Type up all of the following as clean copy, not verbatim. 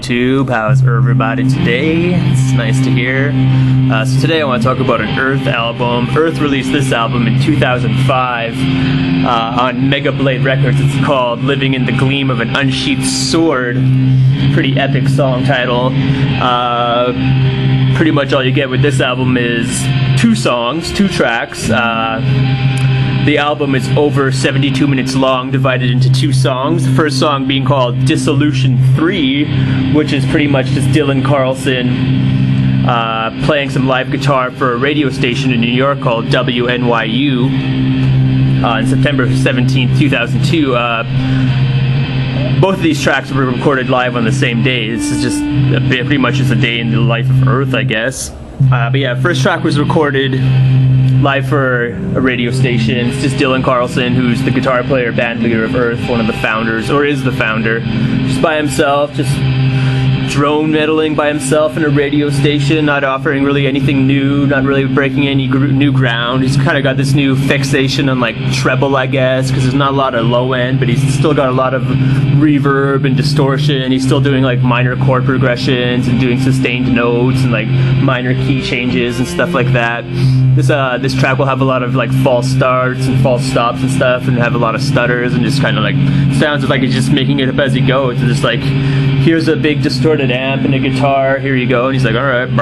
YouTube. How's everybody today? It's nice to hear. So today I want to talk about an Earth album. Earth released this album in 2005 on Mega Blade Records. It's called Living in the Gleam of an Unsheathed Sword. Pretty epic song title. Pretty much all you get with this album is two songs, two tracks. The album is over 72 minutes long, divided into two songs. The first song being called Dissolution III, which is pretty much just Dylan Carlson playing some live guitar for a radio station in New York called WNYU on September 17th, 2002. Both of these tracks were recorded live on the same day. This is just pretty much just a day in the life of Earth, I guess. But yeah, first track was recorded live for a radio station. It's just Dylan Carlson, who's the guitar player, band leader of Earth, one of the founders, or is the founder, just by himself, just drone medaling by himself in a radio station, not offering really anything new, not really breaking any new ground. He's kind of got this new fixation on like treble, I guess, because there's not a lot of low end, but he's still got a lot of reverb and distortion. He's still doing like minor chord progressions and doing sustained notes and like minor key changes and stuff like that. This track will have a lot of like false starts and false stops and stuff, and have a lot of stutters, and just kind of like sounds like he's just making it up as he goes. It's just like, here's a big distorted amp and a guitar, here you go, and he's like, alright, you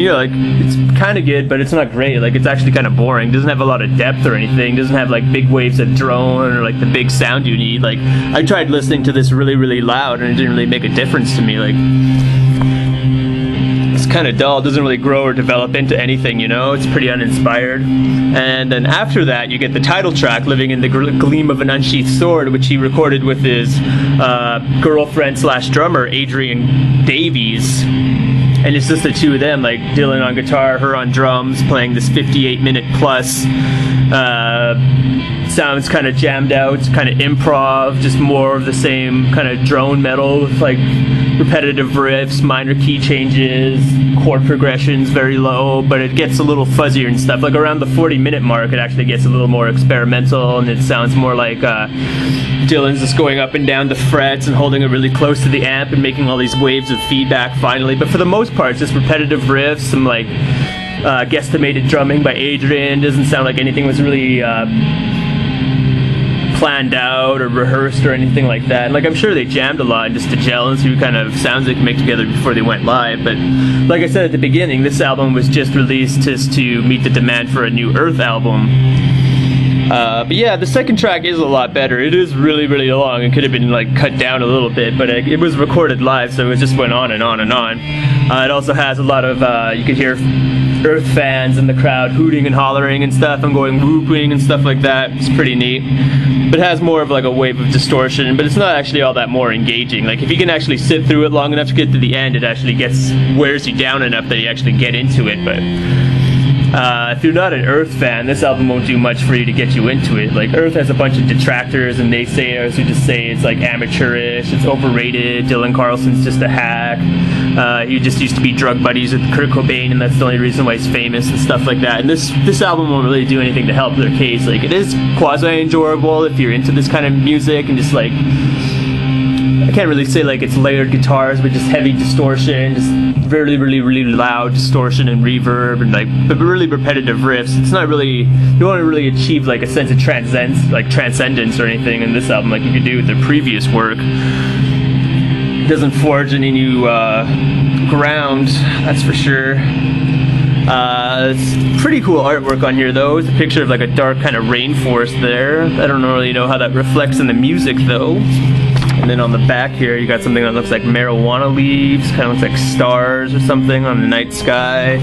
know, like, it's kind of good, but it's not great. Like, it's actually kind of boring. Doesn't have a lot of depth or anything. Doesn't have like big waves of drone or like the big sound you need. Like, I tried listening to this really, really loud, and it didn't really make a difference to me. Like, it's kind of dull. It doesn't really grow or develop into anything, you know? It's pretty uninspired. And then after that, you get the title track, Living in the Gleam of an Unsheathed Sword, which he recorded with his girlfriend slash drummer, Adrian Davies. And it's just the two of them, like Dylan on guitar, her on drums, playing this 58-minute plus. Sounds kind of jammed out, kind of improv, just more of the same kind of drone metal with like repetitive riffs, minor key changes, chord progressions very low, but it gets a little fuzzier and stuff. Like around the 40-minute mark, it actually gets a little more experimental, and it sounds more like Dylan's just going up and down the frets and holding it really close to the amp and making all these waves of feedback finally. But for the most part, it's just repetitive riffs, some like guesstimated drumming by Adrian. Doesn't sound like anything was really planned out or rehearsed or anything like that. Like, I'm sure they jammed a lot just to gel and see what kind of sounds they could make together before they went live. But like I said at the beginning, this album was just released just to meet the demand for a new Earth album. But yeah, the second track is a lot better. It is really, really long. It could have been like cut down a little bit, but it was recorded live, so it just went on and on and on. It also has a lot of, you could hear Earth fans in the crowd hooting and hollering and stuff, and going whooping and stuff like that. It's pretty neat. But it has more of like a wave of distortion, but it's not actually all that more engaging. Like, if you can actually sit through it long enough to get to the end, it actually wears you down enough that you actually get into it. But if you're not an Earth fan, this album won't do much for you to get you into it. Like, Earth has a bunch of detractors and naysayers who just say it's like amateurish, it's overrated, Dylan Carlson's just a hack, he just used to be drug buddies with Kurt Cobain and that's the only reason why he's famous and stuff like that. And this album won't really do anything to help their case. Like, it is quasi-enjoyable if you're into this kind of music, and just like, I can't really say like it's layered guitars, but just heavy distortion, just really, really, really loud distortion and reverb, and like, but really repetitive riffs. It's not really, you won't really achieve like a sense of transcendence or anything in this album like you could do with their previous work. It doesn't forge any new ground, that's for sure. It's pretty cool artwork on here though. It's a picture of like a dark kind of rainforest there. I don't really know how that reflects in the music though. And then on the back here, you got something that looks like marijuana leaves, kind of looks like stars or something on the night sky.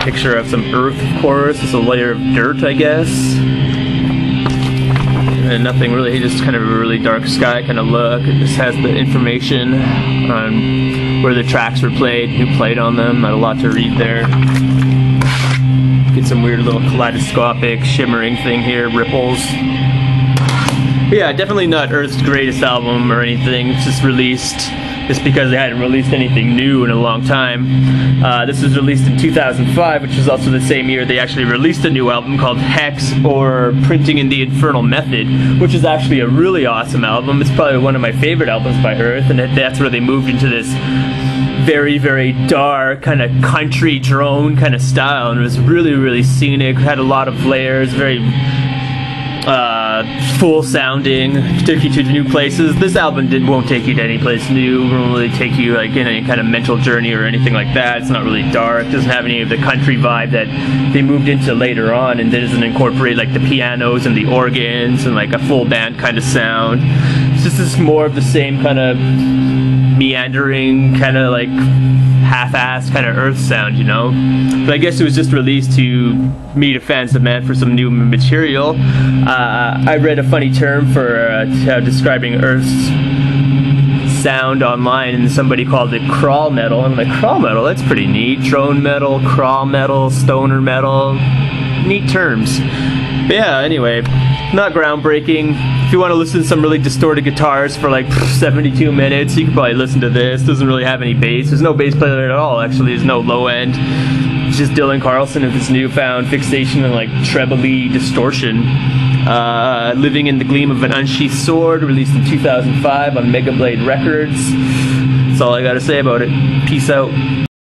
Picture of some earth, of course. It's a layer of dirt, I guess. And nothing really, just kind of a really dark sky kind of look. It just has the information on where the tracks were played, who played on them. Not a lot to read there. Get some weird little kaleidoscopic shimmering thing here, ripples. But yeah, definitely not Earth's greatest album or anything. It's just released just because they hadn't released anything new in a long time. This was released in 2005, which was also the same year they actually released a new album called Hex, or Printing in the Infernal Method, which is actually a really awesome album. It's probably one of my favorite albums by Earth, and that's where they moved into this very, very dark, kind of country drone kind of style, and it was really, really scenic, had a lot of layers, very full sounding, took you to new places. This album won't take you to any place new, won't really take you like in any kind of mental journey or anything like that. It's not really dark, doesn't have any of the country vibe that they moved into later on, and doesn't incorporate like the pianos and the organs and like a full band kind of sound. It's just this more of the same kind of meandering, kind of like half-assed kind of Earth sound, you know. But I guess it was just released to meet a fan's demand for some new material. I read a funny term for describing Earth's sound online, and somebody called it crawl metal. And I'm like, crawl metal? That's pretty neat. Drone metal, crawl metal, stoner metal. Neat terms. But yeah, anyway, not groundbreaking. If you want to listen to some really distorted guitars for like 72 minutes, you can probably listen to this. Doesn't really have any bass. There's no bass player at all, actually. There's no low end. It's just Dylan Carlson with his newfound fixation and like treble-y distortion. Living in the Gleam of an Unsheathed Sword, released in 2005 on Mega Blade Records. That's all I gotta say about it. Peace out.